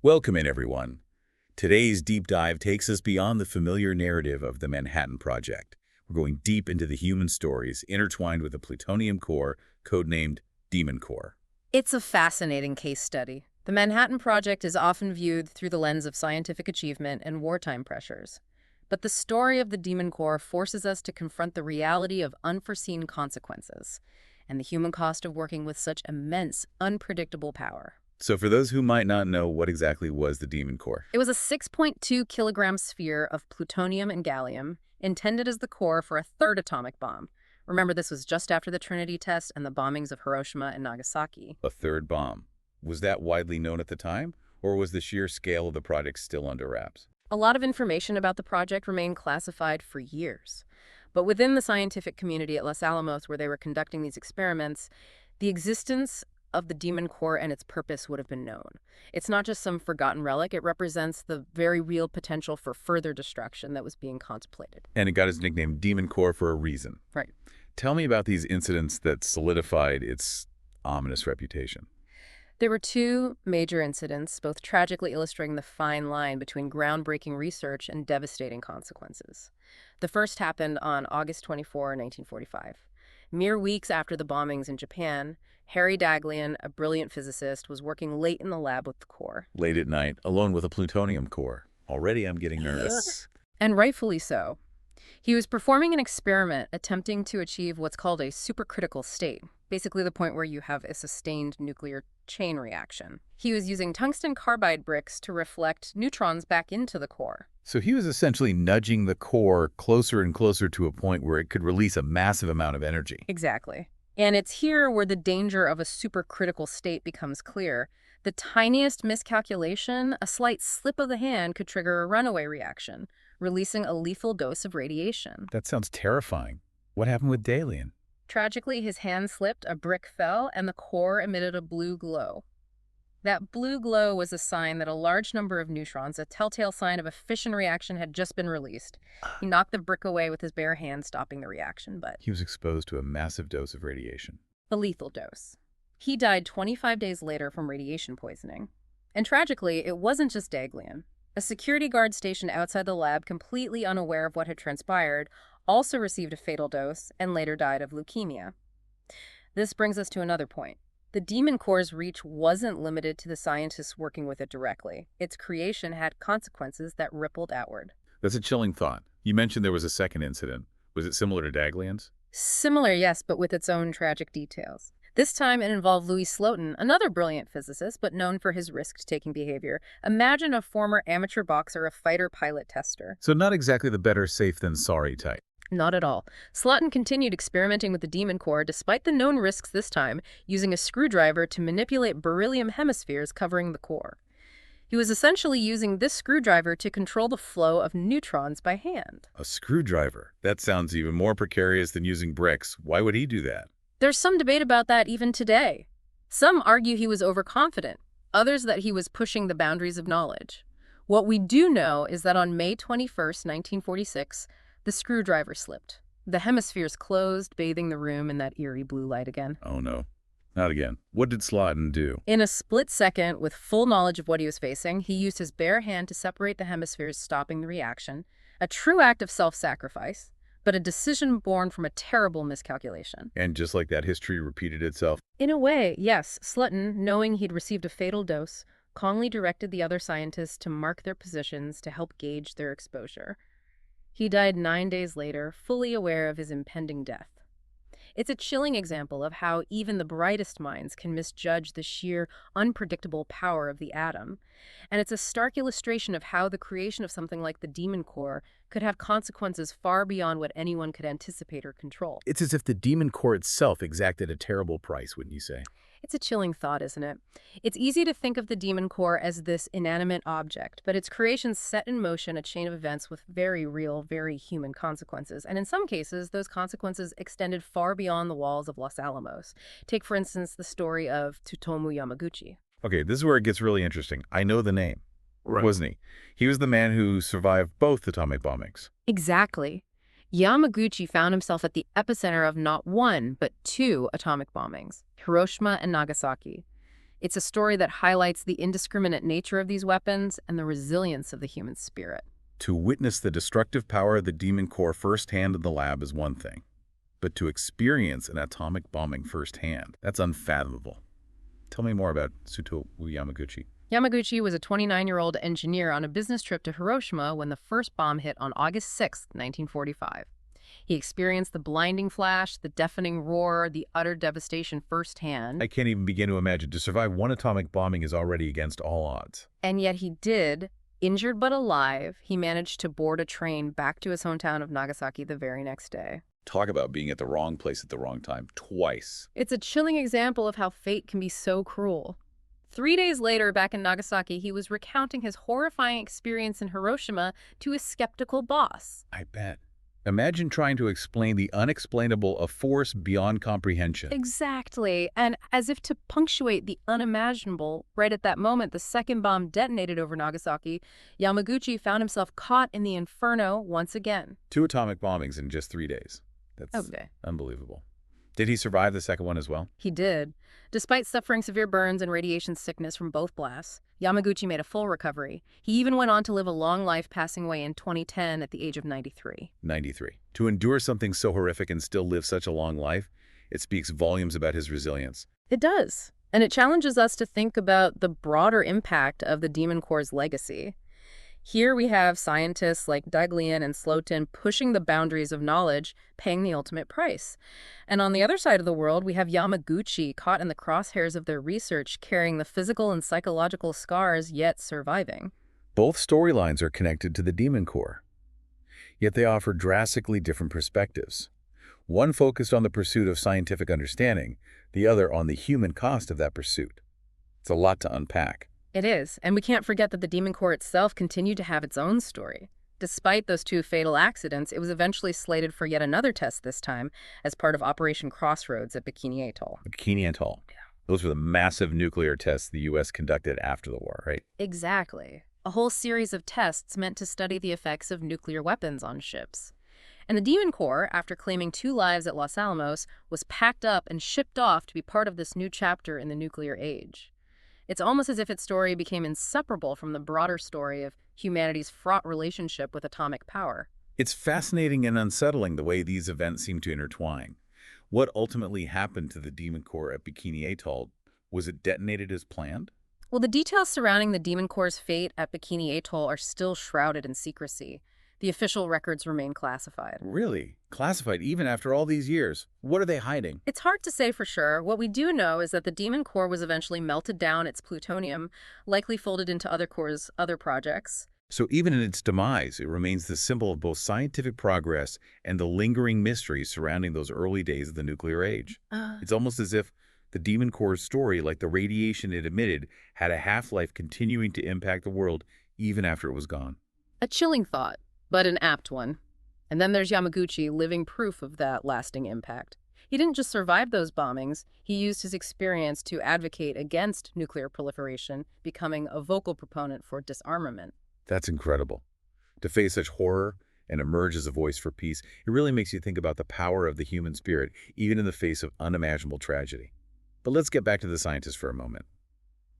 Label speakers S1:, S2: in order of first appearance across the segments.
S1: Welcome in, everyone. Today's deep dive takes us beyond the familiar narrative of the Manhattan Project. We're going deep into the human stories intertwined with the plutonium core, codenamed Demon Core.
S2: It's a fascinating case study. The Manhattan Project is often viewed through the lens of scientific achievement and wartime pressures. But the story of the Demon Core forces us to confront the reality of unforeseen consequences and the human cost of working with such immense, unpredictable power.
S1: So for those who might not know, what exactly was the Demon Core?
S2: It was a 6.2-kilogram sphere of plutonium and gallium, intended as the core for a third atomic bomb. Remember, this was just after the Trinity test and the bombings of Hiroshima and Nagasaki.
S1: A third bomb. Was that widely known at the time, or was the sheer scale of the project still under wraps?
S2: A lot of information about the project remained classified for years. But within the scientific community at Los Alamos, where they were conducting these experiments, the existence of the Demon Core and its purpose would have been known. It's not just some forgotten relic, it represents the very real potential for further destruction that was being contemplated.
S1: And it got its nickname Demon Core for a reason.
S2: Right.
S1: Tell me about these incidents that solidified its ominous reputation.
S2: There were two major incidents, both tragically illustrating the fine line between groundbreaking research and devastating consequences. The first happened on August 24, 1945. Mere weeks after the bombings in Japan, Harry Daghlian, a brilliant physicist, was working late in the lab with the core.
S1: Late at night, alone with a plutonium core. Already I'm getting nervous.
S2: And rightfully so. He was performing an experiment attempting to achieve what's called a supercritical state, basically the point where you have a sustained nuclear chain reaction. He was using tungsten carbide bricks to reflect neutrons back into the core.
S1: So he was essentially nudging the core closer and closer to a point where it could release a massive amount of energy.
S2: Exactly. And it's here where the danger of a supercritical state becomes clear. The tiniest miscalculation, a slight slip of the hand, could trigger a runaway reaction, releasing a lethal dose of radiation.
S1: That sounds terrifying. What happened with Daghlian?
S2: Tragically, his hand slipped, a brick fell, and the core emitted a blue glow. That blue glow was a sign that a large number of neutrons, a telltale sign of a fission reaction, had just been released. He knocked the brick away with his bare hand, stopping the reaction, but
S1: He was exposed to a massive dose of radiation.
S2: a lethal dose. He died 25 days later from radiation poisoning. And tragically, it wasn't just Daghlian. A security guard stationed outside the lab, completely unaware of what had transpired, also received a fatal dose and later died of leukemia. This brings us to another point. The Demon Core's reach wasn't limited to the scientists working with it directly. Its creation had consequences that rippled outward.
S1: That's a chilling thought. You mentioned there was a second incident. Was it similar to Daghlian's?
S2: Similar, yes, but with its own tragic details. This time it involved Louis Slotin, another brilliant physicist, but known for his risk-taking behavior. Imagine a former amateur boxer, a fighter pilot tester.
S1: So not exactly the better safe than sorry type.
S2: Not at all. Slotin continued experimenting with the Demon Core despite the known risks this time, using a screwdriver to manipulate beryllium hemispheres covering the core. He was essentially using this screwdriver to control the flow of neutrons by hand.
S1: A screwdriver? That sounds even more precarious than using bricks. Why would he do that?
S2: There's some debate about that even today. Some argue he was overconfident, others that he was pushing the boundaries of knowledge. What we do know is that on May 21st, 1946, the screwdriver slipped. The hemispheres closed, bathing the room in that eerie blue light again.
S1: Oh no, not again. What did Slotin do?
S2: In a split second, with full knowledge of what he was facing, he used his bare hand to separate the hemispheres, stopping the reaction. A true act of self-sacrifice, but a decision born from a terrible miscalculation.
S1: And just like that, history repeated itself.
S2: In a way, yes. Slotin, knowing he'd received a fatal dose, calmly directed the other scientists to mark their positions to help gauge their exposure. He died 9 days later, fully aware of his impending death. It's a chilling example of how even the brightest minds can misjudge the sheer, unpredictable power of the atom. And it's a stark illustration of how the creation of something like the Demon Core could have consequences far beyond what anyone could anticipate or control.
S1: It's as if the Demon Core itself exacted a terrible price, wouldn't you say?
S2: It's a chilling thought, isn't it? It's easy to think of the Demon Core as this inanimate object, but its creation set in motion a chain of events with very real, very human consequences. And in some cases, those consequences extended far beyond the walls of Los Alamos. Take, for instance, the story of Tsutomu Yamaguchi.
S1: Okay, this is where it gets really interesting. I know the name,
S3: Right.
S1: wasn't he? He was the man who survived both atomic bombings.
S2: Exactly. Yamaguchi found himself at the epicenter of not one, but two atomic bombings, Hiroshima and Nagasaki. It's a story that highlights the indiscriminate nature of these weapons and the resilience of the human spirit.
S1: To witness the destructive power of the Demon Core firsthand in the lab is one thing, but to experience an atomic bombing firsthand, that's unfathomable. Tell me more about Tsutomu Yamaguchi.
S2: Yamaguchi was a 29-year-old engineer on a business trip to Hiroshima when the first bomb hit on August 6, 1945. He experienced the blinding flash, the deafening roar, the utter devastation firsthand.
S1: I can't even begin to imagine. To survive one atomic bombing is already against all odds.
S2: And yet he did. Injured but alive, he managed to board a train back to his hometown of Nagasaki the very next day.
S1: Talk about being at the wrong place at the wrong time, twice.
S2: It's a chilling example of how fate can be so cruel. 3 days later, back in Nagasaki, he was recounting his horrifying experience in Hiroshima to his skeptical boss.
S1: I bet. Imagine trying to explain the unexplainable, a force beyond comprehension.
S2: Exactly. And as if to punctuate the unimaginable, right at that moment, the second bomb detonated over Nagasaki, Yamaguchi found himself caught in the inferno once again.
S1: 2 atomic bombings in just 3 days. That's unbelievable. Did he survive the second one as well?
S2: He did. Despite suffering severe burns and radiation sickness from both blasts, Yamaguchi made a full recovery. He even went on to live a long life, passing away in 2010 at the age of 93.
S1: 93. To endure something so horrific and still live such a long life, it speaks volumes about his resilience.
S2: It does. And it challenges us to think about the broader impact of the Demon Core's legacy. Here we have scientists like Daglian and Slotin pushing the boundaries of knowledge, paying the ultimate price. And on the other side of the world, we have Yamaguchi caught in the crosshairs of their research, carrying the physical and psychological scars, yet surviving.
S1: Both storylines are connected to the Demon Core, yet they offer drastically different perspectives. One focused on the pursuit of scientific understanding, the other on the human cost of that pursuit. It's a lot to unpack.
S2: It is, and we can't forget that the Demon Core itself continued to have its own story. Despite those 2 fatal accidents, it was eventually slated for yet another test this time as part of Operation Crossroads at Bikini Atoll.
S1: Bikini Atoll.
S2: Yeah.
S1: Those were the massive nuclear tests the U.S. conducted after the war, right?
S2: Exactly. A whole series of tests meant to study the effects of nuclear weapons on ships. And the Demon Core, after claiming 2 lives at Los Alamos, was packed up and shipped off to be part of this new chapter in the nuclear age. It's almost as if its story became inseparable from the broader story of humanity's fraught relationship with atomic power.
S1: It's fascinating and unsettling the way these events seem to intertwine. What ultimately happened to the Demon Core at Bikini Atoll? Was it detonated as planned?
S2: Well, the details surrounding the Demon Core's fate at Bikini Atoll are still shrouded in secrecy. The official records remain classified.
S1: Really? Classified even after all these years? What are they hiding?
S2: It's hard to say for sure. What we do know is that the Demon Core was eventually melted down its plutonium, likely folded into other cores' other projects.
S1: So even in its demise, it remains the symbol of both scientific progress and the lingering mysteries surrounding those early days of the nuclear age. It's almost as if the Demon Core's story, like the radiation it emitted, had a half-life continuing to impact the world even after it was gone.
S2: A chilling thought, but an apt one. And then there's Yamaguchi, living proof of that lasting impact. He didn't just survive those bombings, he used his experience to advocate against nuclear proliferation, becoming a vocal proponent for disarmament.
S1: That's incredible. To face such horror and emerge as a voice for peace, it really makes you think about the power of the human spirit, even in the face of unimaginable tragedy. But let's get back to the scientists for a moment.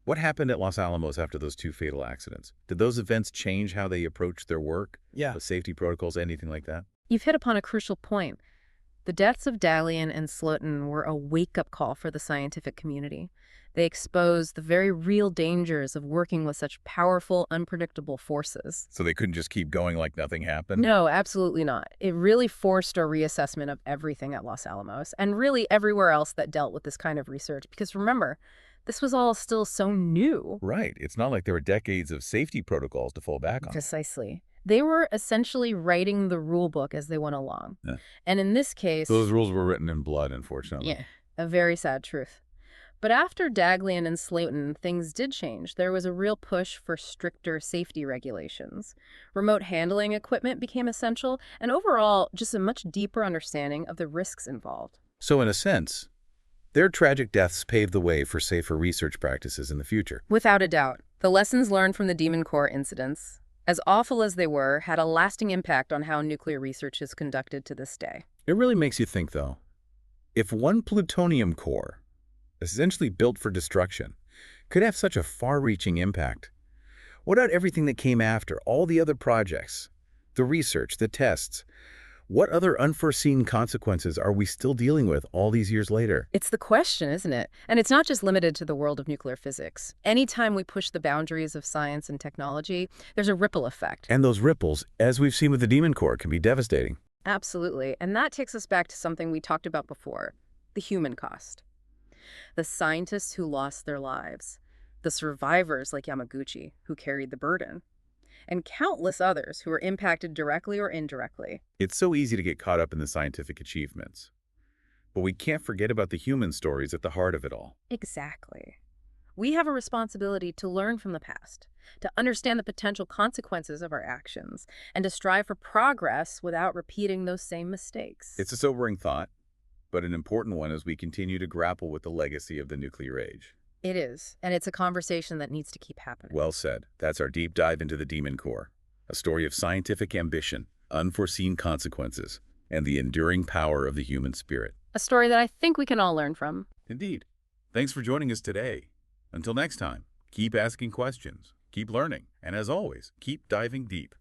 S1: What happened at Los Alamos after those 2 fatal accidents? Did those events change how they approached their work?
S3: Yeah.
S1: The safety protocols, anything like that?
S2: You've hit upon a crucial point. The deaths of Daglian and Slotin were a wake-up call for the scientific community. They exposed the very real dangers of working with such powerful, unpredictable forces.
S1: So they couldn't just keep going like nothing happened?
S2: No, absolutely not. It really forced a reassessment of everything at Los Alamos, and really everywhere else that dealt with this kind of research. Because remember, this was all still so new.
S1: Right. It's not like there were decades of safety protocols to fall back on.
S2: Precisely. They were essentially writing the rule book as they went along.
S1: Yeah.
S2: And in this case...
S1: Those rules were written in blood, unfortunately.
S2: Yeah, a very sad truth. But after Daglian and Slotin, things did change. There was a real push for stricter safety regulations. Remote handling equipment became essential, and overall, just a much deeper understanding of the risks involved.
S1: So in a sense, their tragic deaths paved the way for safer research practices in the future.
S2: Without a doubt, the lessons learned from the Demon Core incidents, as awful as they were, had a lasting impact on how nuclear research is conducted to this day.
S1: It really makes you think, though. If one plutonium core, essentially built for destruction, could have such a far-reaching impact. What about everything that came after, all the other projects, the research, the tests? What other unforeseen consequences are we still dealing with all these years later?
S2: It's the question, isn't it? And it's not just limited to the world of nuclear physics. Anytime we push the boundaries of science and technology, there's a ripple effect.
S1: And those ripples, as we've seen with the Demon Core, can be devastating.
S2: Absolutely. And that takes us back to something we talked about before, the human cost. The scientists who lost their lives, the survivors like Yamaguchi who carried the burden, and countless others who were impacted directly or indirectly.
S1: It's so easy to get caught up in the scientific achievements. But we can't forget about the human stories at the heart of it all.
S2: Exactly. We have a responsibility to learn from the past, to understand the potential consequences of our actions, and to strive for progress without repeating those same mistakes.
S1: It's a sobering thought, but an important one as we continue to grapple with the legacy of the nuclear age.
S2: It is, and it's a conversation that needs to keep happening.
S1: Well said. That's our deep dive into the Demon Core, a story of scientific ambition, unforeseen consequences, and the enduring power of the human spirit.
S2: A story that I think we can all learn from.
S1: Indeed. Thanks for joining us today. Until next time, keep asking questions, keep learning, and as always, keep diving deep.